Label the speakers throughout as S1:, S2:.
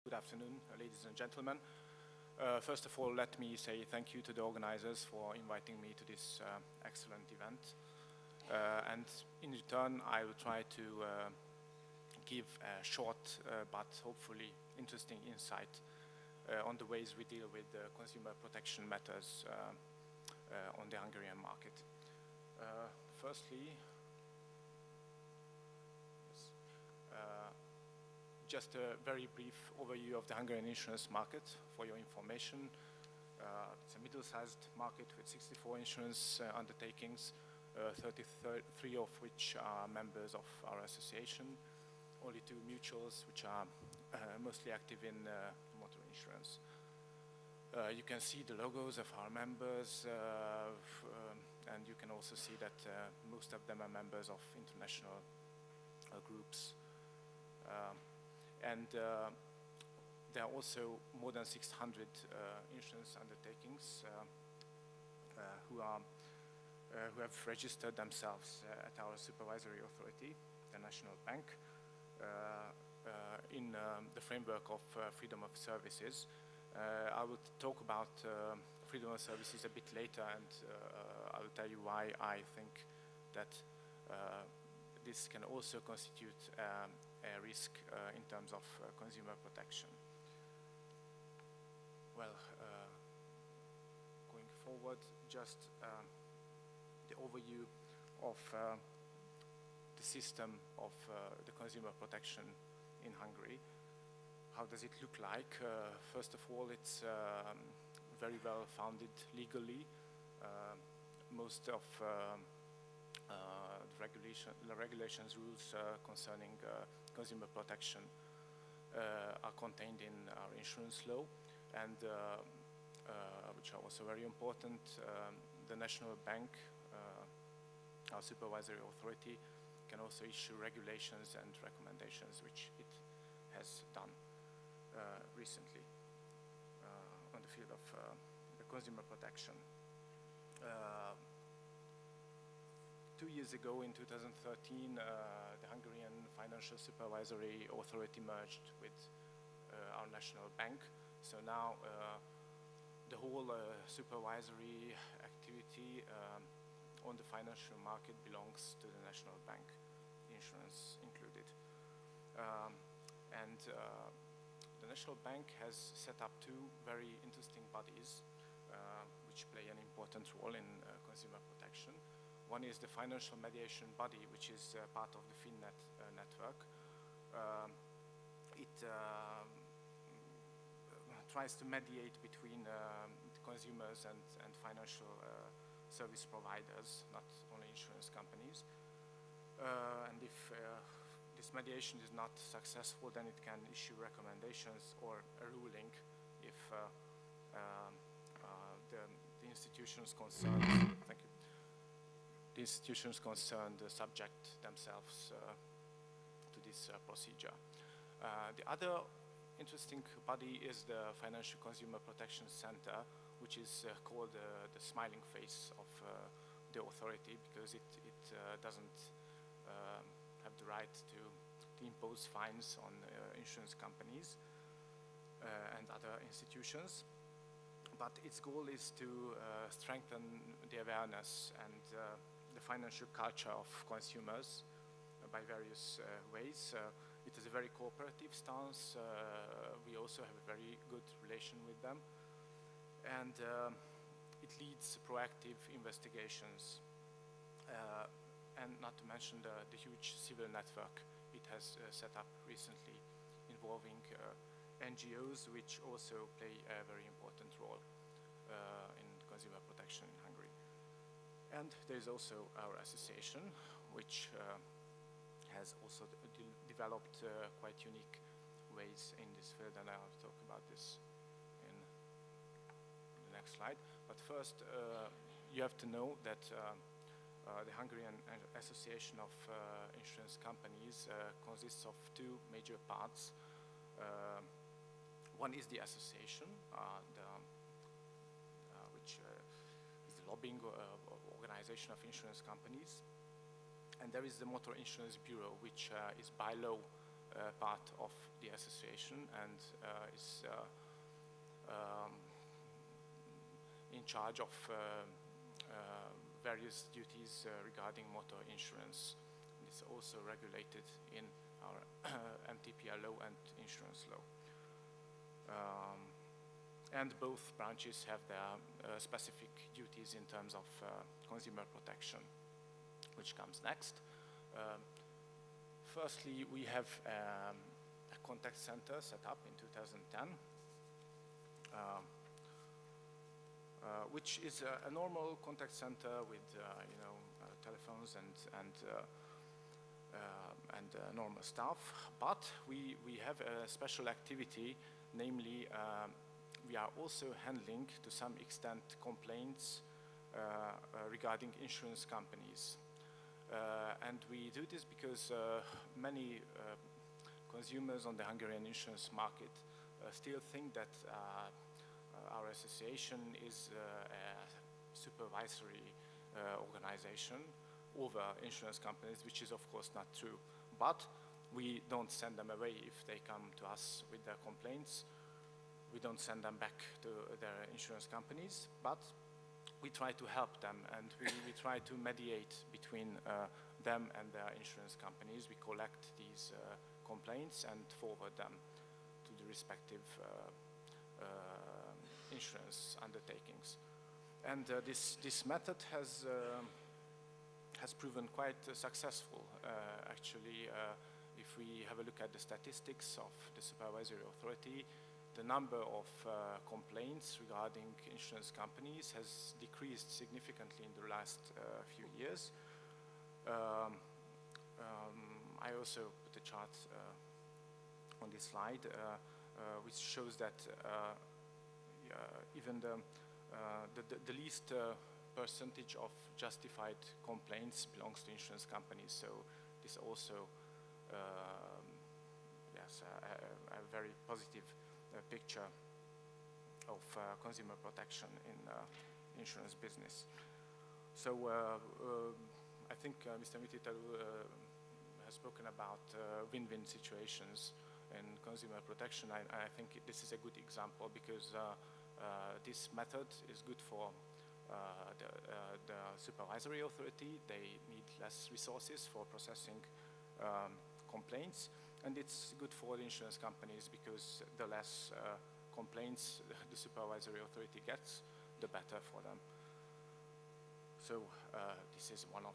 S1: Good afternoon, ladies and gentlemen. First of all, let me say thank you to the organizers for inviting me to this excellent event. And in return, I will try to give a short but hopefully interesting insight on the ways we deal with consumer protection matters on the Hungarian market. Firstly, just a very brief overview of the Hungarian insurance market for your information. It's a middle-sized market with 64 insurance undertakings, 33 of which are members of our association, only 2 mutuals which are mostly active in motor insurance. You can see the logos of our members, and you can also see that most of them are members of international groups. And there are also more than 600 insurance undertakings who have registered themselves at our supervisory authority, the National Bank, in the framework of freedom of services. I will talk about freedom of services a bit later, and I will tell you why I think that this can also constitute a risk in terms of consumer protection. Well, going forward, just the overview of the system of the consumer protection in Hungary. How does it look like? First of all, it's very well founded legally. Most of the regulations, rules concerning consumer protection are contained in our insurance law, and which are also very important. The National Bank, our supervisory authority, can also issue regulations and recommendations, which it has done recently on the field of the consumer protection. 2 years ago, in 2013, the Hungarian Financial Supervisory Authority merged with our national bank. So now the whole supervisory activity on the financial market belongs to the national bank, insurance included. And the national bank has set up 2 very interesting bodies which play an important role in consumer protection. One is the financial mediation body, which is part of the FinNet network. It tries to mediate between consumers and financial service providers, not only insurance companies. And if this mediation is not successful, then it can issue recommendations or a ruling if the institutions concerned, thank you, the institutions concerned subject themselves to this procedure. The other interesting body is the Financial Consumer Protection Center, which is called the smiling face of the authority, because it doesn't have the right to impose fines on insurance companies and other institutions. But its goal is to strengthen the awareness and the financial culture of consumers by various ways. It is a very cooperative stance. We also have a very good relation with them. And it leads proactive investigations. And not to mention the huge civil network it has set up recently, involving NGOs, which also play a very important role in consumer protection in Hungary. And there is also our association, which has also developed quite unique ways in this field, and I'll talk about this in the next slide. But first, you have to know that the Hungarian Association of Insurance Companies consists of 2 major parts. One is the association, which is the lobbying organization of insurance companies. And there is the Motor Insurance Bureau, which is by law part of the association and is in charge of various duties regarding motor insurance. It's also regulated in our MTPL law and insurance law. And both branches have their specific duties in terms of consumer protection, which comes next. Firstly, we have a contact center set up in 2010, which is a normal contact center with telephones and normal staff. But we have a special activity, namely we are also handling to some extent complaints regarding insurance companies. And we do this because many consumers on the Hungarian insurance market still think that our association is a supervisory organization over insurance companies, which is of course not true. But we don't send them away if they come to us with their complaints. We don't send them back to their insurance companies, but we try to help them, and we try to mediate between them and their insurance companies. We collect these complaints and forward them to the respective insurance undertakings. And this method has proven quite successful. Actually, if we have a look at the statistics of the supervisory authority, the number of complaints regarding insurance companies has decreased significantly in the last few years. I also put a chart on this slide which shows that even the least percentage of justified complaints belongs to insurance companies. So this also yes, a very positive picture of consumer protection in insurance business. So I think Mr. Mititaru has spoken about win-win situations in consumer protection. I think this is a good example because this method is good for the supervisory authority. They need less resources for processing complaints. And it's good for the insurance companies because the less complaints the supervisory authority gets, the better for them. So this is one of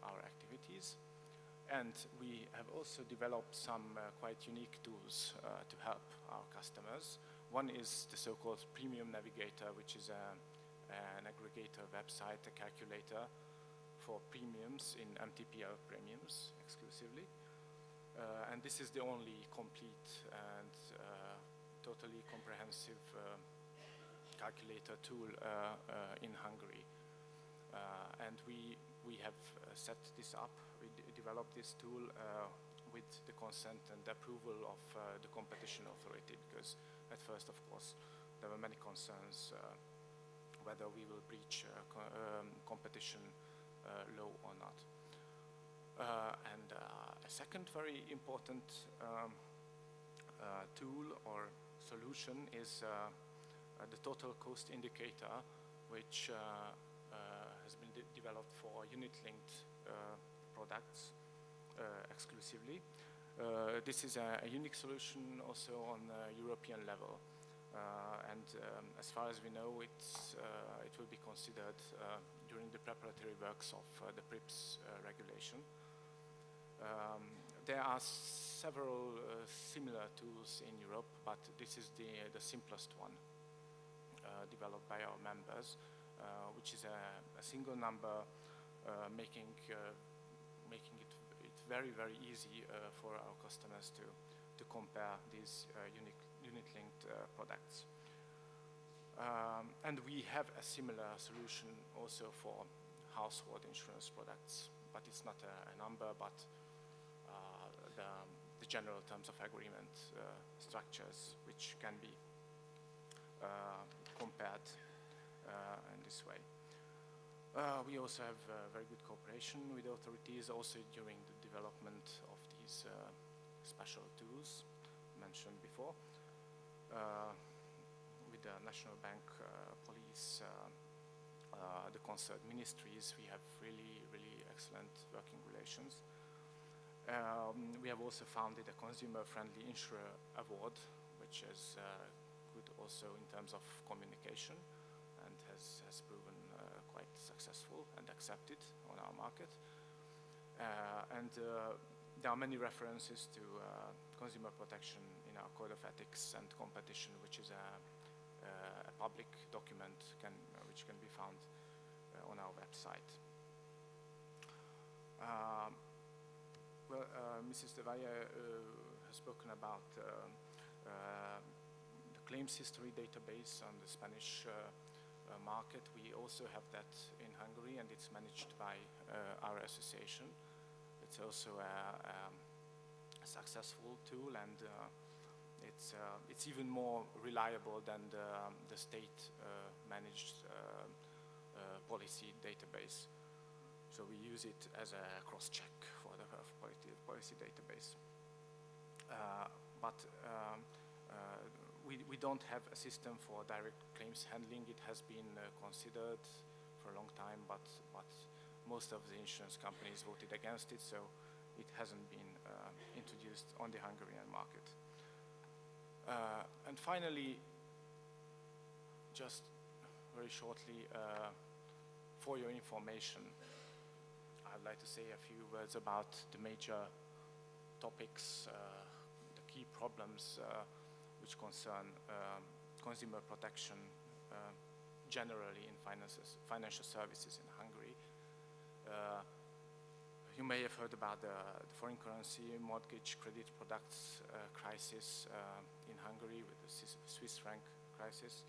S1: our activities. And we have also developed some quite unique tools to help our customers. One is the so-called Premium Navigator, which is an aggregator website, a calculator for premiums in MTPL premiums exclusively. And this is the only complete and totally comprehensive calculator tool in Hungary. And we have set this up. We developed this tool with the consent and approval of the competition authority, because at first, of course, there were many concerns whether we will breach competition law or not. And a second very important tool or solution is the total cost indicator, which has been developed for unit-linked products exclusively. This is a unique solution also on a European level. And as far as we know, it will be considered during the preparatory works of the PRIPS regulation. There are several similar tools in Europe, but this is the simplest one developed by our members, which is a single number, making it very, very easy for our customers to compare these unit-linked products. And we have a similar solution also for household insurance products, but it's not a number, but the general terms of agreement structures, which can be compared in this way. We also have very good cooperation with authorities also during the development of these special tools mentioned before. With the National Bank, police, the concerned ministries, we have really, really excellent working relations. We have also founded a consumer-friendly insurer award, which is good also in terms of communication and has proven quite successful and accepted on our market. And there are many references to consumer protection in our Code of Ethics and Competition, which is a public document which can be found on our website. Mrs. De Valle has spoken about the claims history database on the Spanish market. We also have that in Hungary, and it's managed by our association. It's also a successful tool, and it's even more reliable than the state-managed policy database. So we use it as a cross-check for the policy database. But we don't have a system for direct claims handling. It has been considered for a long time, but most of the insurance companies voted against it, so it hasn't been introduced on the Hungarian market. And finally, just very shortly, for your information, I'd like to say a few words about the major topics, the key problems which concern consumer protection generally in financial services in Hungary. You may have heard about the foreign currency mortgage credit products crisis in Hungary with the Swiss franc crisis.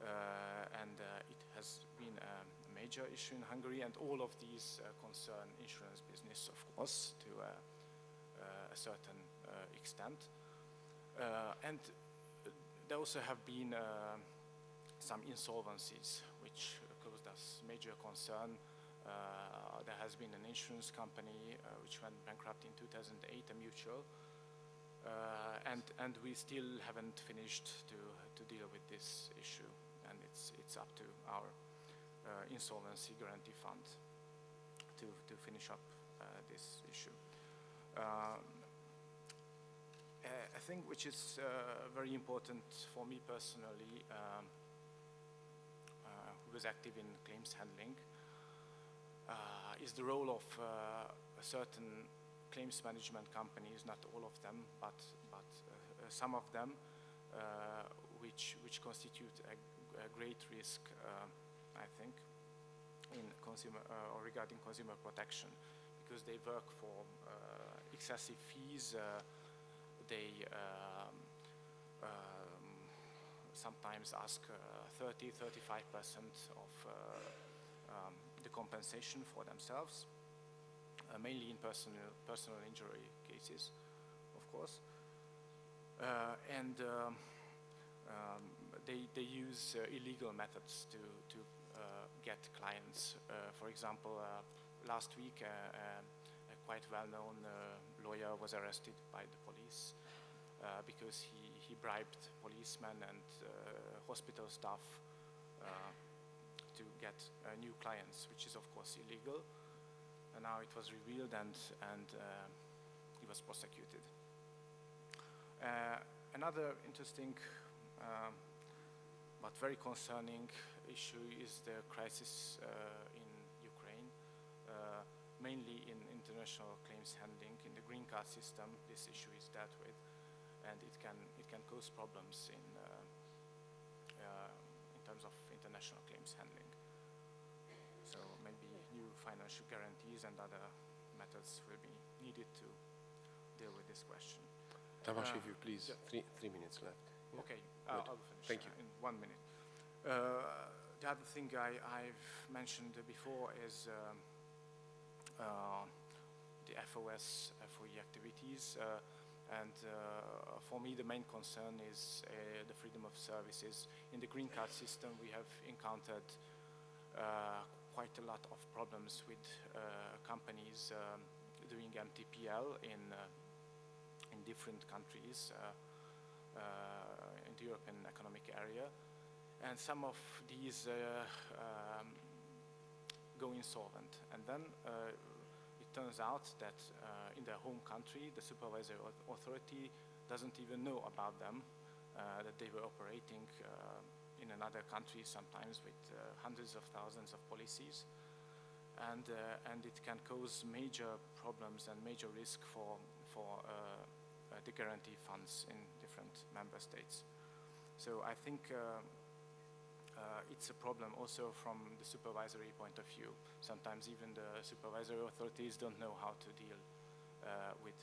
S1: And it has been a major issue in Hungary, and all of these concern insurance business, of course, to a certain extent. And there also have been some insolvencies which caused us major concern. There has been an insurance company which went bankrupt in 2008, a mutual, and we still haven't finished to deal with this issue, and it's up to our insolvency guarantee fund to finish up this issue. I think which is very important for me personally, who was active in claims handling, is the role of certain claims management companies, not all of them, but some of them, which constitute a great risk, I think, in consumer or regarding consumer protection, because they work for excessive fees. They sometimes ask 30–35% of the compensation for themselves, mainly in personal injury cases, of course. And they use illegal methods to get clients. For example, last week, a quite well-known lawyer was arrested by the police because he bribed policemen and hospital staff to get new clients, which is of course illegal. And now it was revealed, and he was prosecuted. Another interesting but very concerning issue is the crisis in Ukraine, mainly in international claims handling. In the green card system, this issue is dealt with, and it can cause problems in terms of international claims handling. So maybe new financial guarantees and other methods will be needed to deal with this question.
S2: Tamas, if you please, 3 minutes left.
S1: Yeah. Okay, I'll finish.
S2: Thank you.
S1: In 1 minute. The other thing I've mentioned before is the FOS, FOE activities. And for me, the main concern is the freedom of services. In the green card system, we have encountered quite a lot of problems with companies doing MTPL in in different countries in the European Economic Area, and some of these go insolvent. And then it turns out that in their home country, the supervisory authority doesn't even know about them, that they were operating in another country, sometimes with hundreds of thousands of policies. And it can cause major problems and major risk for the guarantee funds in different member states. So I think it's a problem also from the supervisory point of view. Sometimes even the supervisory authorities don't know how to deal with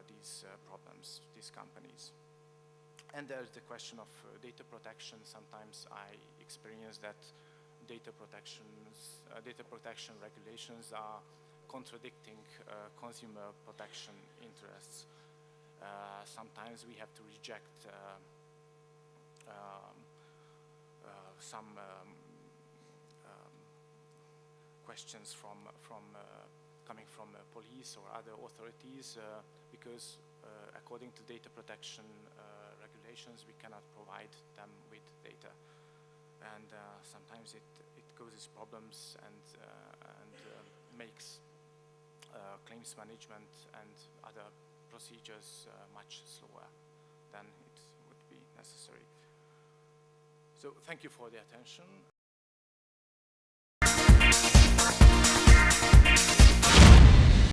S1: these problems, these companies. And there's the question of data protection. Sometimes I experience that data protection regulations are contradicting consumer protection interests. Sometimes we have to reject some questions coming from police or other authorities because according to data protection regulations, we cannot provide them with data. And sometimes it causes problems and makes claims management and other procedures much slower than it would be necessary. So thank you for the attention.